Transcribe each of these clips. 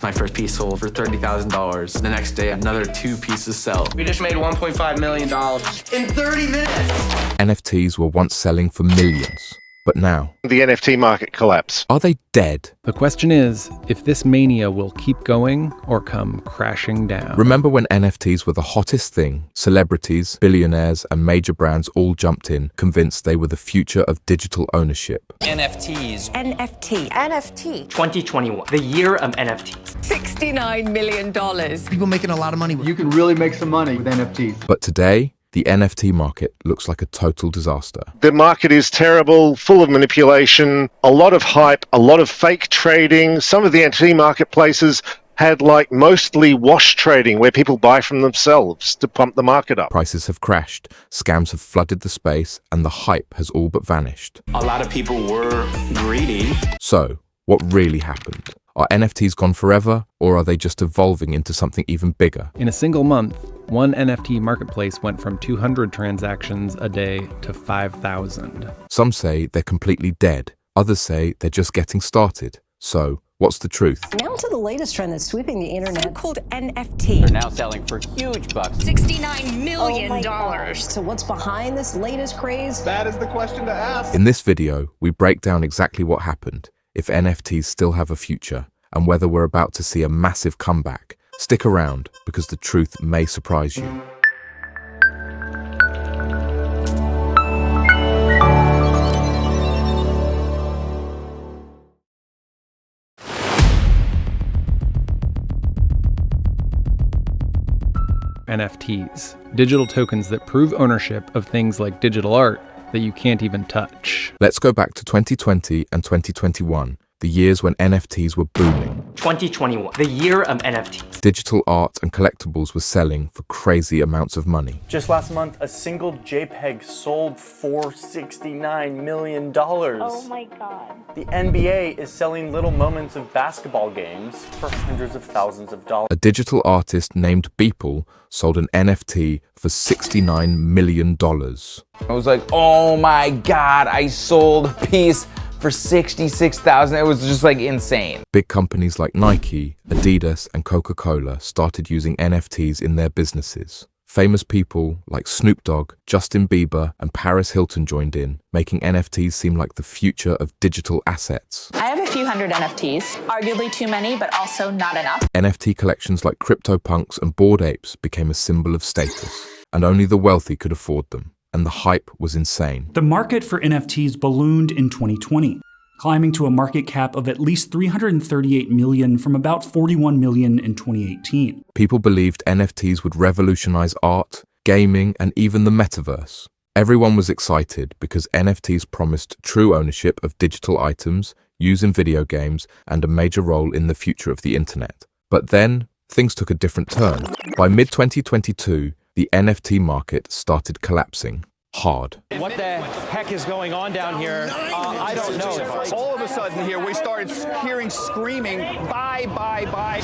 My first piece sold for $30,000. The next day, another 2 pieces sell. We just made $1.5 million in 30 minutes. NFTs were once selling for millions, but now, The NFT market collapse. are they dead? The question is if this mania will keep going or come crashing down. Remember when NFTs were the hottest thing? Celebrities, billionaires, and major brands all jumped in, convinced they were the future of digital ownership. NFTs. NFT. 2021, the year of NFTs. $69 million. People making a lot of money. You can really make some money with NFTs. But today, the NFT market looks like a total disaster. The market is terrible, full of manipulation, a lot of hype, a lot of fake trading. Some of the NFT marketplaces had mostly wash trading where people buy from themselves to pump the market up. Prices have crashed, scams have flooded the space, and the hype has all but vanished. A lot of people were greedy. So, what really happened? Are NFTs gone forever, or are they just evolving into something even bigger? In a single month, one NFT marketplace went from 200 transactions a day to 5,000. Some say they're completely dead. Others say they're just getting started. So, what's the truth? Now to the latest trend that's sweeping the internet called NFT. They're now selling for huge bucks. $69 million. So what's behind this latest craze? That is the question to ask. In this video, we break down exactly what happened, if NFTs still have a future, and whether we're about to see a massive comeback. Stick around, because the truth may surprise you. NFTs, digital tokens that prove ownership of things like digital art that you can't even touch. Let's go back to 2020 and 2021, the years when NFTs were booming. 2021, the year of NFTs. Digital art and collectibles were selling for crazy amounts of money. Just last month, a single JPEG sold for $69 million. Oh my God. The NBA is selling little moments of basketball games for hundreds of thousands of dollars. A digital artist named Beeple sold an NFT for $69 million. I was like, oh my God, I sold a piece for $66,000. It was just insane. Big companies like Nike, Adidas, and Coca-Cola started using NFTs in their businesses. Famous people like Snoop Dogg, Justin Bieber, and Paris Hilton joined in, making NFTs seem like the future of digital assets. I have a few hundred NFTs, arguably too many, but also not enough. NFT collections like CryptoPunks and Bored Apes became a symbol of status, and only the wealthy could afford them. And the hype was insane. The market for NFTs ballooned in 2020, climbing to a market cap of at least $338 million from about $41 million in 2018. People believed NFTs would revolutionize art, gaming, and even the metaverse. Everyone was excited because NFTs promised true ownership of digital items, use in video games, and a major role in the future of the internet. But then, things took a different turn. By mid-2022, the NFT market started collapsing hard. What the heck is going on down here? I don't know. All of a sudden here, we started hearing screaming, buy, buy, buy.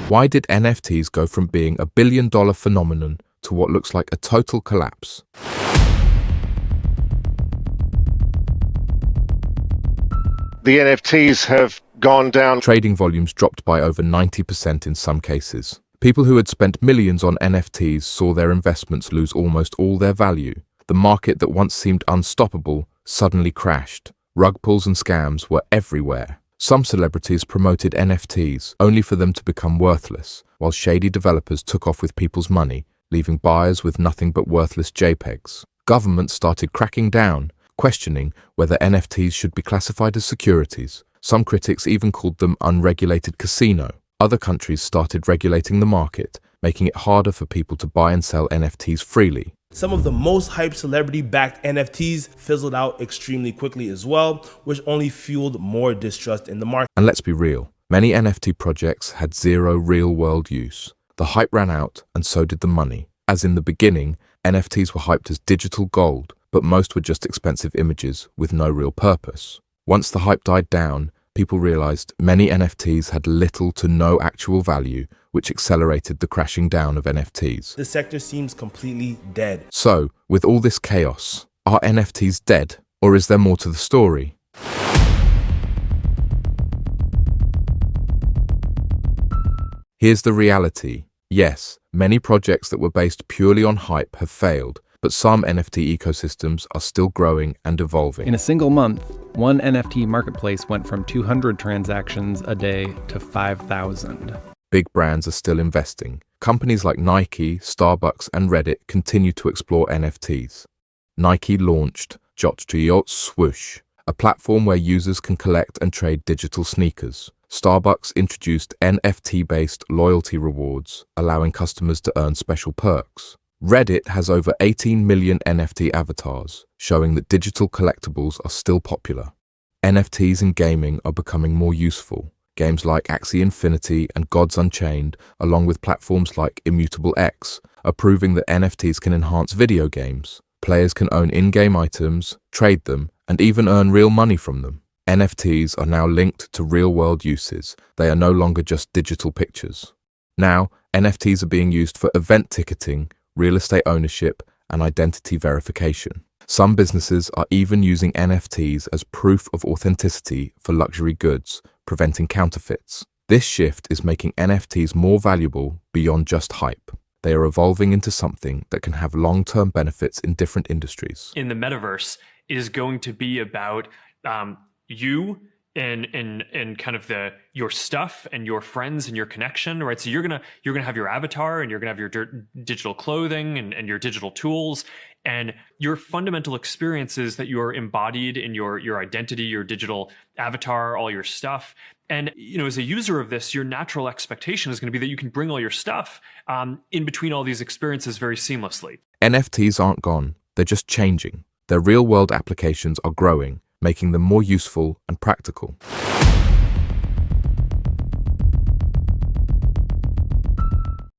Why did NFTs go from being a billion-dollar phenomenon to what looks like a total collapse? The NFTs have gone down. Trading volumes dropped by over 90% in some cases. People who had spent millions on NFTs saw their investments lose almost all their value. The market that once seemed unstoppable suddenly crashed. Rug pulls and scams were everywhere. Some celebrities promoted NFTs only for them to become worthless, while shady developers took off with people's money, leaving buyers with nothing but worthless JPEGs. Governments started cracking down, questioning whether NFTs should be classified as securities. Some critics even called them unregulated casino. Other countries started regulating the market, making it harder for people to buy and sell NFTs freely. Some of the most hyped celebrity-backed NFTs fizzled out extremely quickly as well, which only fueled more distrust in the market. And let's be real, many NFT projects had zero real-world use. The hype ran out, and so did the money. As in the beginning, NFTs were hyped as digital gold, but most were just expensive images with no real purpose. Once the hype died down, people realized many NFTs had little to no actual value, which accelerated the crashing down of NFTs. The sector seems completely dead. So, with all this chaos, are NFTs dead, or is there more to the story? Here's the reality. Yes, many projects that were based purely on hype have failed, but some NFT ecosystems are still growing and evolving. In a single month, one NFT marketplace went from 200 transactions a day to 5,000. Big brands are still investing. Companies like Nike, Starbucks, and Reddit continue to explore NFTs. Nike launched Jot Swoosh, a platform where users can collect and trade digital sneakers. Starbucks introduced NFT-based loyalty rewards, allowing customers to earn special perks. Reddit has over 18 million NFT avatars, showing that digital collectibles are still popular. NFTs in gaming are becoming more useful. Games like Axie Infinity and Gods Unchained, along with platforms like Immutable X, are proving that NFTs can enhance video games. Players can own in-game items, trade them, and even earn real money from them. NFTs are now linked to real-world uses. They are no longer just digital pictures. Now, NFTs are being used for event ticketing, real estate ownership, and identity verification. Some businesses are even using NFTs as proof of authenticity for luxury goods, preventing counterfeits. This shift is making NFTs more valuable beyond just hype. They are evolving into something that can have long-term benefits in different industries. In the metaverse is going to be about you and kind of your stuff and your friends and your connection, right? So you're gonna have your avatar and you're gonna have your digital clothing and your digital tools, and your fundamental experiences that you're embodied in your identity, your digital avatar, all your stuff. And as a user of this, your natural expectation is going to be that you can bring all your stuff in between all these experiences very seamlessly. NFTs aren't gone, they're just changing. Their real-world applications are growing, making them more useful and practical.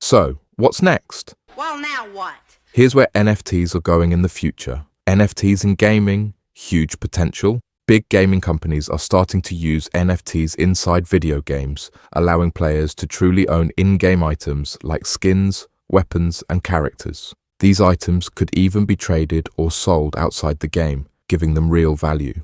So, what's next? Well, now what? Here's where NFTs are going in the future. NFTs in gaming, huge potential. Big gaming companies are starting to use NFTs inside video games, allowing players to truly own in-game items like skins, weapons, and characters. These items could even be traded or sold outside the game, giving them real value.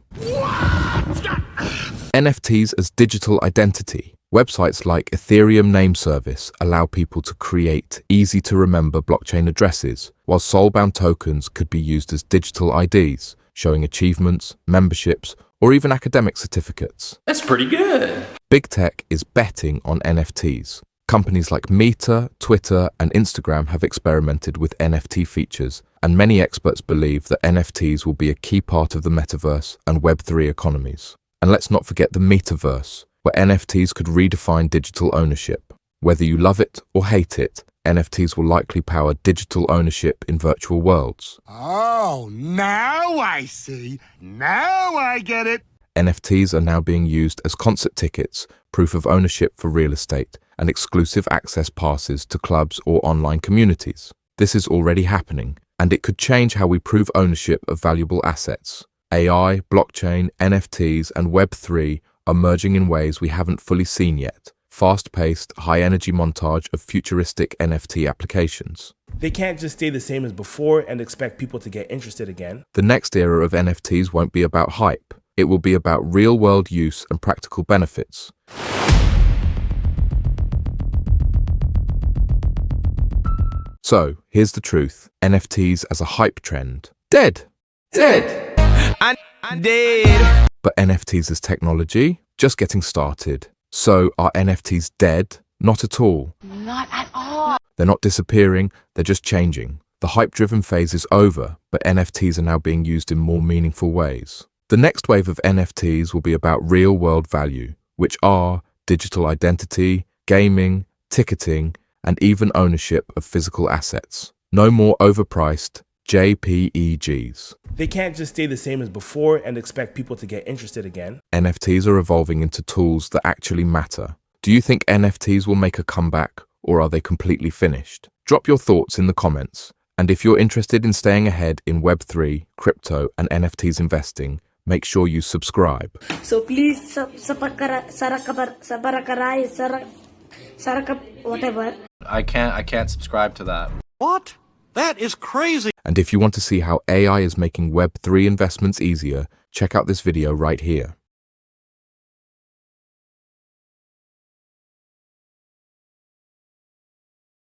NFTs as digital identity. Websites like Ethereum Name Service allow people to create easy-to-remember blockchain addresses, while soulbound tokens could be used as digital IDs, showing achievements, memberships, or even academic certificates. That's pretty good. Big tech is betting on NFTs. Companies like Meta, Twitter, and Instagram have experimented with NFT features, and many experts believe that NFTs will be a key part of the metaverse and Web3 economies. And let's not forget the metaverse, where NFTs could redefine digital ownership. Whether you love it or hate it, NFTs will likely power digital ownership in virtual worlds. Oh, now I see. Now I get it. NFTs are now being used as concert tickets, proof of ownership for real estate, and exclusive access passes to clubs or online communities. This is already happening, and it could change how we prove ownership of valuable assets. AI, blockchain, NFTs, and Web3 are merging in ways we haven't fully seen yet. Fast-paced, high-energy montage of futuristic NFT applications. They can't just stay the same as before and expect people to get interested again. The next era of NFTs won't be about hype. It will be about real-world use and practical benefits. So, here's the truth. NFTs as a hype trend. Dead! Dead! I'm dead! But NFTs as technology? Just getting started. So, are NFTs dead? Not at all. Not at all. They're not disappearing, they're just changing. The hype-driven phase is over, but NFTs are now being used in more meaningful ways. The next wave of NFTs will be about real-world value, which are digital identity, gaming, ticketing, and even ownership of physical assets. No more overpriced JPEGs. They can't just stay the same as before and expect people to get interested again. NFTs are evolving into tools that actually matter. Do you think NFTs will make a comeback, or are they completely finished? Drop your thoughts in the comments. And if you're interested in staying ahead in Web3, crypto, and NFTs investing, make sure you subscribe. So please, whatever. I can't subscribe to that. What? That is crazy. And if you want to see how AI is making Web3 investments easier, check out this video right here.